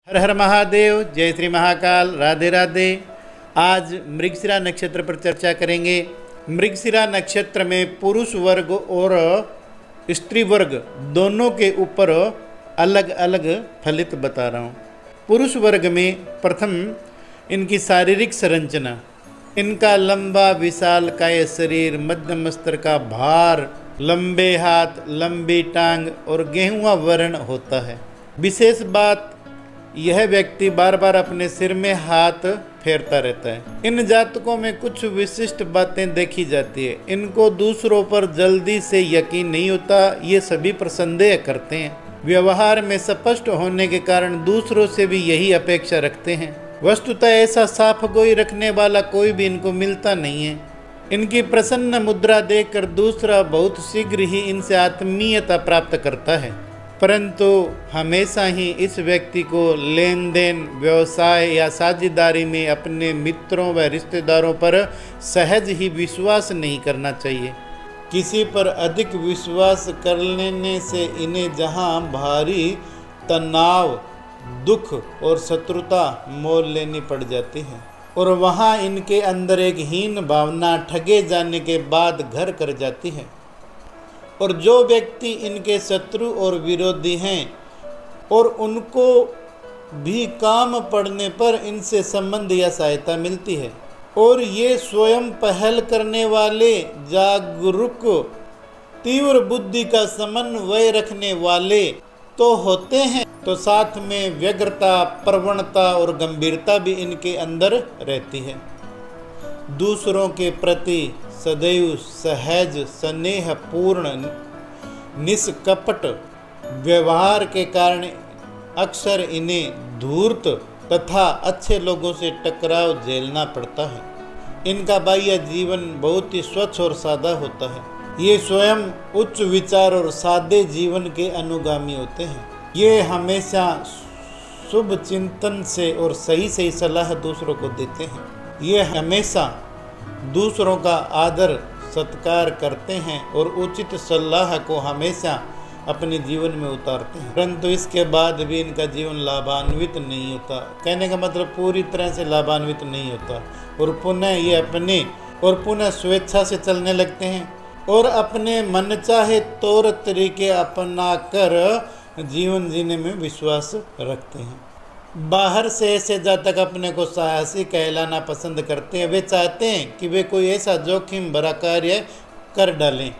हर हर महादेव, जय श्री महाकाल, राधे राधे। आज मृगशिरा नक्षत्र पर चर्चा करेंगे। मृगशिरा नक्षत्र में पुरुष वर्ग और स्त्री वर्ग दोनों के ऊपर अलग अलग फलित बता रहा हूँ। पुरुष वर्ग में प्रथम इनकी शारीरिक संरचना, इनका लंबा विशालकाय शरीर, मध्यम स्तर का भार, लंबे हाथ, लंबी टांग और गेहुआ वर्ण होता है। विशेष बात, यह व्यक्ति बार बार अपने सिर में हाथ फेरता रहता है। इन जातकों में कुछ विशिष्ट बातें देखी जाती है। इनको दूसरों पर जल्दी से यकीन नहीं होता, ये सभी पर संदेह करते हैं। व्यवहार में स्पष्ट होने के कारण दूसरों से भी यही अपेक्षा रखते हैं। वस्तुतः ऐसा साफ गोई रखने वाला कोई भी इनको मिलता नहीं है। इनकी प्रसन्न मुद्रा देखकर दूसरा बहुत शीघ्र ही इनसे आत्मीयता प्राप्त करता है, परंतु हमेशा ही इस व्यक्ति को लेन देन, व्यवसाय या साझेदारी में अपने मित्रों व रिश्तेदारों पर सहज ही विश्वास नहीं करना चाहिए। किसी पर अधिक विश्वास कर लेने से इन्हें जहां भारी तनाव, दुख और शत्रुता मोल लेनी पड़ जाती है और वहां इनके अंदर एक हीन भावना ठगे जाने के बाद घर कर जाती है। और जो व्यक्ति इनके शत्रु और विरोधी हैं और उनको भी काम पड़ने पर इनसे संबंध या सहायता मिलती है, और ये स्वयं पहल करने वाले, जागरूक, तीव्र बुद्धि का समन्वय रखने वाले तो होते हैं, तो साथ में व्यग्रता, प्रवणता और गंभीरता भी इनके अंदर रहती है। दूसरों के प्रति सदैव सहज, स्नेहपूर्ण, निष्कपट व्यवहार के कारण अक्सर इन्हें धूर्त तथा अच्छे लोगों से टकराव झेलना पड़ता है। इनका बाह्य जीवन बहुत ही स्वच्छ और सादा होता है। ये स्वयं उच्च विचार और सादे जीवन के अनुगामी होते हैं। ये हमेशा शुभ चिंतन से और सही सही सलाह दूसरों को देते हैं। ये हमेशा दूसरों का आदर सत्कार करते हैं और उचित सलाह को हमेशा अपने जीवन में उतारते हैं, परंतु इसके बाद भी इनका जीवन लाभान्वित नहीं होता। कहने का मतलब पूरी तरह से लाभान्वित नहीं होता और पुनः स्वेच्छा से चलने लगते हैं और अपने मनचाहे तौर तरीके अपनाकर जीवन जीने में विश्वास रखते हैं। बाहर से ऐसे जातक अपने को साहसी कहलाना पसंद करते हैं। वे चाहते हैं कि वे कोई ऐसा जोखिम भरा कार्य कर डालें,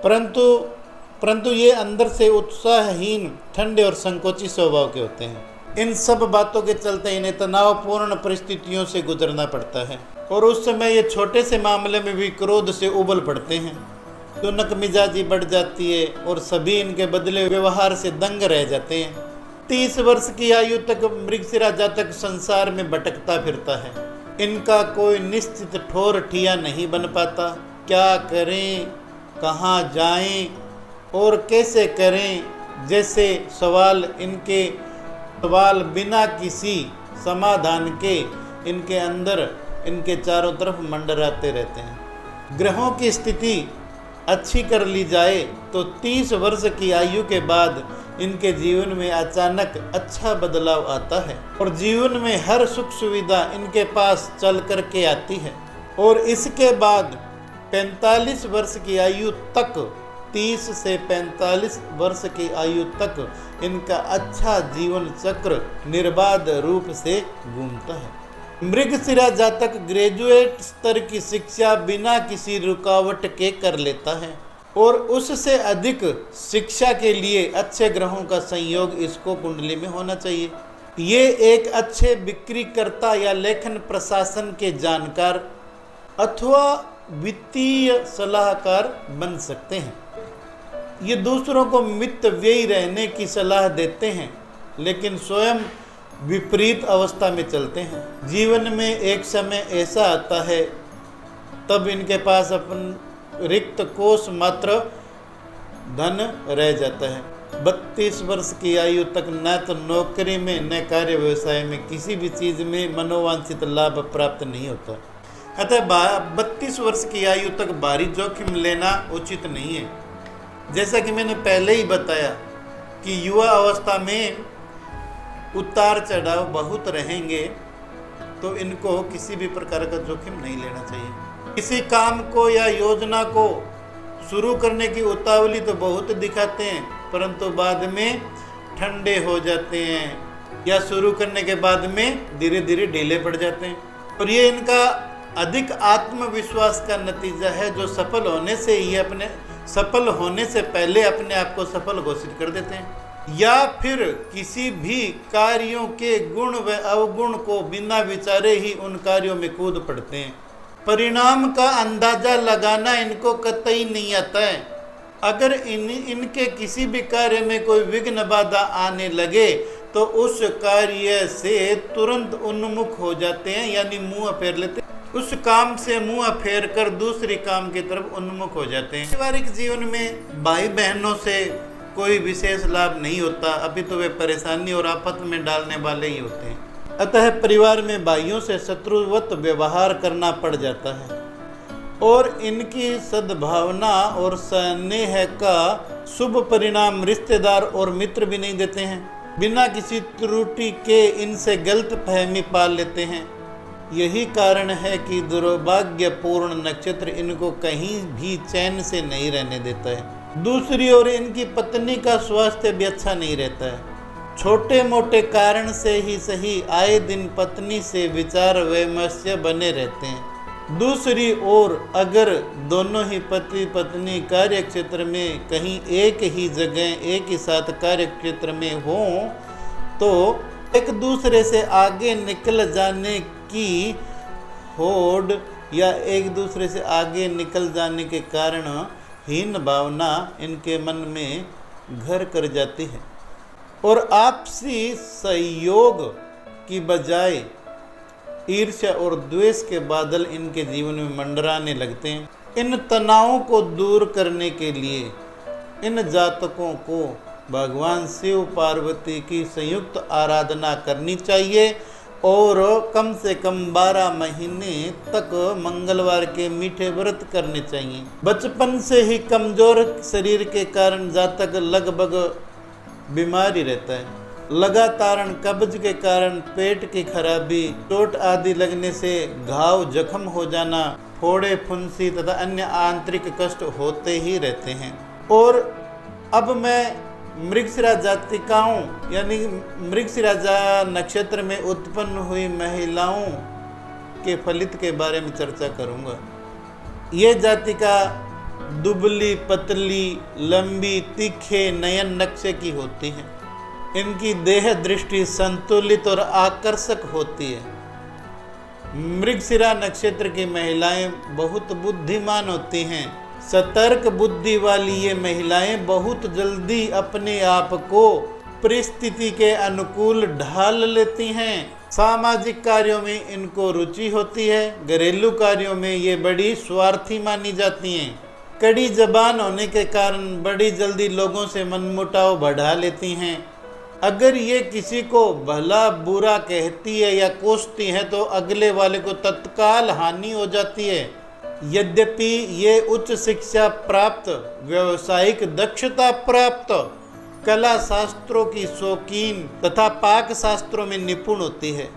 परंतु ये अंदर से उत्साहहीन, ठंडे और संकोची स्वभाव के होते हैं। इन सब बातों के चलते इन्हें तनावपूर्ण परिस्थितियों से गुजरना पड़ता है और उस समय ये छोटे से मामले में भी क्रोध से उबल पड़ते हैं। तुनक मिजाजी बढ़ जाती है और सभी इनके बदले व्यवहार से दंग रह जाते हैं। 30 वर्ष की आयु तक मृगशिरा जातक संसार में भटकता फिरता है। इनका कोई निश्चित ठोर ठिया नहीं बन पाता। क्या करें, कहाँ जाएं और कैसे करें जैसे सवाल बिना किसी समाधान के इनके अंदर, इनके चारों तरफ मंडराते रहते हैं। ग्रहों की स्थिति अच्छी कर ली जाए तो 30 वर्ष की आयु के बाद इनके जीवन में अचानक अच्छा बदलाव आता है और जीवन में हर सुख सुविधा इनके पास चल कर के आती है। और इसके बाद 45 वर्ष की आयु तक, 30 से 45 वर्ष की आयु तक इनका अच्छा जीवन चक्र निर्बाध रूप से घूमता है। मृगशिरा जातक ग्रेजुएट स्तर की शिक्षा बिना किसी रुकावट के कर लेता है और उससे अधिक शिक्षा के लिए अच्छे ग्रहों का संयोग इसको कुंडली में होना चाहिए। ये एक अच्छे बिक्रीकर्ता या लेखन प्रशासन के जानकार अथवा वित्तीय सलाहकार बन सकते हैं। ये दूसरों को मितव्ययी रहने की सलाह देते हैं, लेकिन स्वयं विपरीत अवस्था में चलते हैं। जीवन में एक समय ऐसा आता है तब इनके पास अपन रिक्त कोष मात्र धन रह जाता है। 32 वर्ष की आयु तक न तो नौकरी में, न कार्य व्यवसाय में, किसी भी चीज़ में मनोवांछित लाभ प्राप्त नहीं होता। अतः 32 वर्ष की आयु तक भारी जोखिम लेना उचित नहीं है। जैसा कि मैंने पहले ही बताया कि युवा अवस्था में उतार चढ़ाव बहुत रहेंगे, तो इनको किसी भी प्रकार का जोखिम नहीं लेना चाहिए। किसी काम को या योजना को शुरू करने की उतावली तो बहुत दिखाते हैं, परंतु बाद में ठंडे हो जाते हैं या शुरू करने के बाद में धीरे धीरे ढीले पड़ जाते हैं। और ये इनका अधिक आत्मविश्वास का नतीजा है, जो सफल होने से पहले अपने आप को सफल घोषित कर देते हैं, या फिर किसी भी कार्यों के गुण व अवगुण को बिना विचारे ही उन कार्यों में कूद पड़ते हैं। परिणाम का अंदाजा लगाना इनको कतई नहीं आता है। अगर इनके किसी भी कार्य में कोई विघ्न बाधा आने लगे तो उस कार्य से तुरंत उन्मुख हो जाते हैं, यानी मुंह फेर लेते हैं। उस काम से मुंह फेर कर दूसरी काम की तरफ उन्मुख हो जाते हैं। पारिवारिक जीवन में भाई बहनों से कोई विशेष लाभ नहीं होता, अभी तो वे परेशानी और आफत में डालने वाले ही होते हैं। अतः परिवार में भाइयों से शत्रुवत व्यवहार करना पड़ जाता है और इनकी सद्भावना और स्नेह का शुभ परिणाम रिश्तेदार और मित्र भी नहीं देते हैं। बिना किसी त्रुटि के इनसे गलत फहमी पाल लेते हैं। यही कारण है कि दुर्भाग्यपूर्ण नक्षत्र इनको कहीं भी चैन से नहीं रहने देता है। दूसरी ओर इनकी पत्नी का स्वास्थ्य भी अच्छा नहीं रहता है। छोटे मोटे कारण से ही सही आए दिन पत्नी से विचार वैमनस्य बने रहते हैं। दूसरी ओर अगर दोनों ही पति पत्नी कार्य क्षेत्र में कहीं एक ही जगह एक ही साथ कार्य क्षेत्र में हों तो एक दूसरे से आगे निकल जाने की होड़ या एक दूसरे से आगे निकल जाने के कारण हीन भावना इनके मन में घर कर जाती है और आपसी सहयोग की बजाय ईर्ष्या और द्वेष के बादल इनके जीवन में मंडराने लगते हैं। इन तनावों को दूर करने के लिए इन जातकों को भगवान शिव पार्वती की संयुक्त आराधना करनी चाहिए और कम से कम 12 महीने तक मंगलवार के मीठे व्रत करने चाहिए। बचपन से ही कमजोर शरीर के कारण जातक लगभग बीमारी रहता है। लगातार कब्ज के कारण पेट की खराबी, चोट आदि लगने से घाव जख्म हो जाना, फोड़े फुंसी तथा अन्य आंतरिक कष्ट होते ही रहते हैं। और अब मैं मृगशिरा जातिकाओं यानी मृगशिरा नक्षत्र में उत्पन्न हुई महिलाओं के फलित के बारे में चर्चा करूंगा। ये जातिका दुबली पतली लंबी तीखे नयन नक्शे की होती हैं। इनकी देह दृष्टि संतुलित और आकर्षक होती है। मृगशिरा नक्षत्र की महिलाएं बहुत बुद्धिमान होती हैं। सतर्क बुद्धि वाली ये महिलाएं बहुत जल्दी अपने आप को परिस्थिति के अनुकूल ढाल लेती हैं। सामाजिक कार्यों में इनको रुचि होती है। घरेलू कार्यों में ये बड़ी स्वार्थी मानी जाती हैं। कड़ी जबान होने के कारण बड़ी जल्दी लोगों से मनमुटाव बढ़ा लेती हैं। अगर ये किसी को भला बुरा कहती है या कोसती है तो अगले वाले को तत्काल हानि हो जाती है। यद्यपि ये उच्च शिक्षा प्राप्त, व्यावसायिक दक्षता प्राप्त, कला शास्त्रों की शौकीन तथा पाक शास्त्रों में निपुण होती है।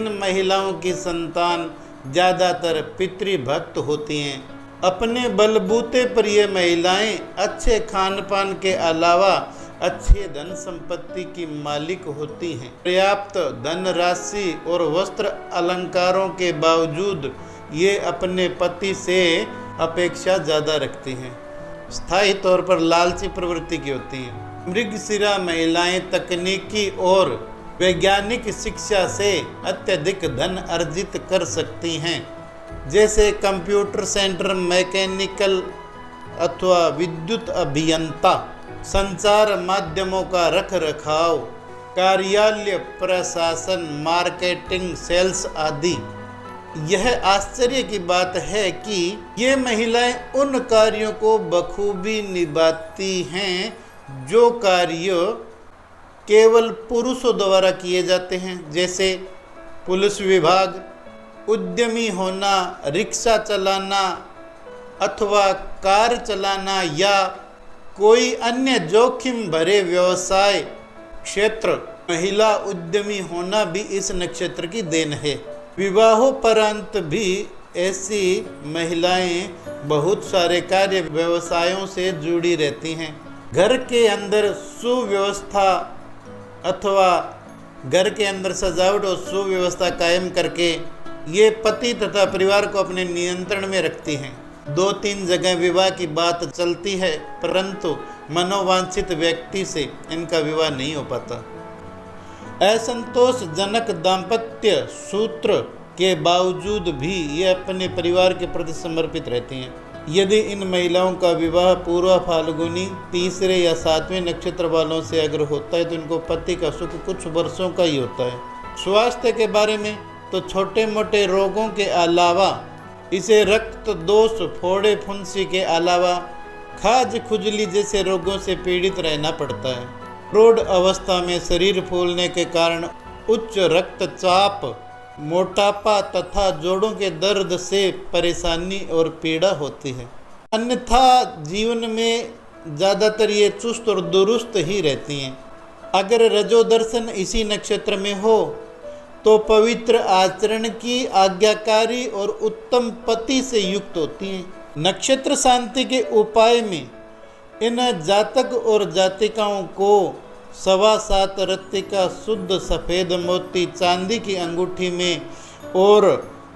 इन महिलाओं की संतान ज़्यादातर पितृभक्त होती हैं। अपने बलबूते पर ये महिलाएं अच्छे खान पान के अलावा अच्छे धन संपत्ति की मालिक होती हैं। पर्याप्त धन राशि और वस्त्र अलंकारों के बावजूद ये अपने पति से अपेक्षा ज़्यादा रखती हैं। स्थायी तौर पर लालची प्रवृत्ति की होती हैं। मृगशिरा महिलाएं तकनीकी और वैज्ञानिक शिक्षा से अत्यधिक धन अर्जित कर सकती हैं, जैसे कंप्यूटर सेंटर मैकेनिकल अथवा विद्युत अभियंता, संचार माध्यमों का रख रखाव, कार्यालय प्रशासन, मार्केटिंग, सेल्स आदि। यह आश्चर्य की बात है कि ये महिलाएं उन कार्यों को बखूबी निभाती हैं जो कार्य केवल पुरुषों द्वारा किए जाते हैं, जैसे पुलिस विभाग, उद्यमी होना, रिक्शा चलाना अथवा कार चलाना या कोई अन्य जोखिम भरे व्यवसाय क्षेत्र। महिला उद्यमी होना भी इस नक्षत्र की देन है। विवाहोपरांत भी ऐसी महिलाएं बहुत सारे कार्य व्यवसायों से जुड़ी रहती हैं। घर के अंदर सुव्यवस्था अथवा घर के अंदर सजावट और सुव्यवस्था कायम करके ये पति तथा परिवार को अपने नियंत्रण में रखती हैं। 2-3 जगह विवाह की बात चलती है, परंतु मनोवांछित व्यक्ति से इनका विवाह नहीं हो पाता। असंतोषजनक दाम्पत्य सूत्र के बावजूद भी ये अपने परिवार के प्रति समर्पित रहती हैं। यदि इन महिलाओं का विवाह पूर्व फाल्गुनी 3 या 7वें नक्षत्र वालों से अगर होता है तो इनको पति का सुख कुछ वर्षों का ही होता है। स्वास्थ्य के बारे में तो छोटे मोटे रोगों के अलावा इसे रक्त दोष, फोड़े फुंसी के अलावा खाज खुजली जैसे रोगों से पीड़ित रहना पड़ता है। प्रौढ़ अवस्था में शरीर फूलने के कारण उच्च रक्तचाप, मोटापा तथा जोड़ों के दर्द से परेशानी और पीड़ा होती है। अन्यथा जीवन में ज़्यादातर ये चुस्त और दुरुस्त ही रहती हैं। अगर रजो दर्शन इसी नक्षत्र में हो तो पवित्र आचरण की, आज्ञाकारी और उत्तम पति से युक्त होती हैं। नक्षत्र शांति के उपाय में इन जातक और जातिकाओं को 7.25 रत्ती का शुद्ध सफ़ेद मोती चांदी की अंगूठी में और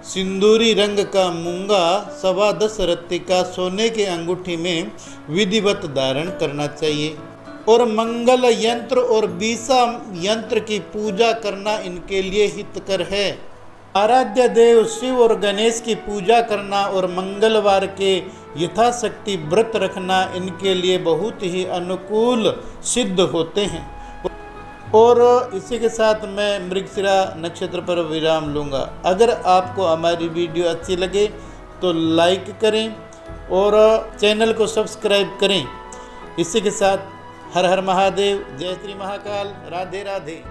सिंदूरी रंग का मूंगा 10.25 रत्ती का सोने के अंगूठी में विधिवत धारण करना चाहिए। और मंगल यंत्र और बीसा यंत्र की पूजा करना इनके लिए हितकर है। आराध्य देव शिव और गणेश की पूजा करना और मंगलवार के यथाशक्ति व्रत रखना इनके लिए बहुत ही अनुकूल सिद्ध होते हैं। और इसी के साथ मैं मृगशिरा नक्षत्र पर विराम लूँगा। अगर आपको हमारी वीडियो अच्छी लगे तो लाइक करें और चैनल को सब्सक्राइब करें। इसी के साथ हर हर महादेव, जय श्री महाकाल, राधे राधे।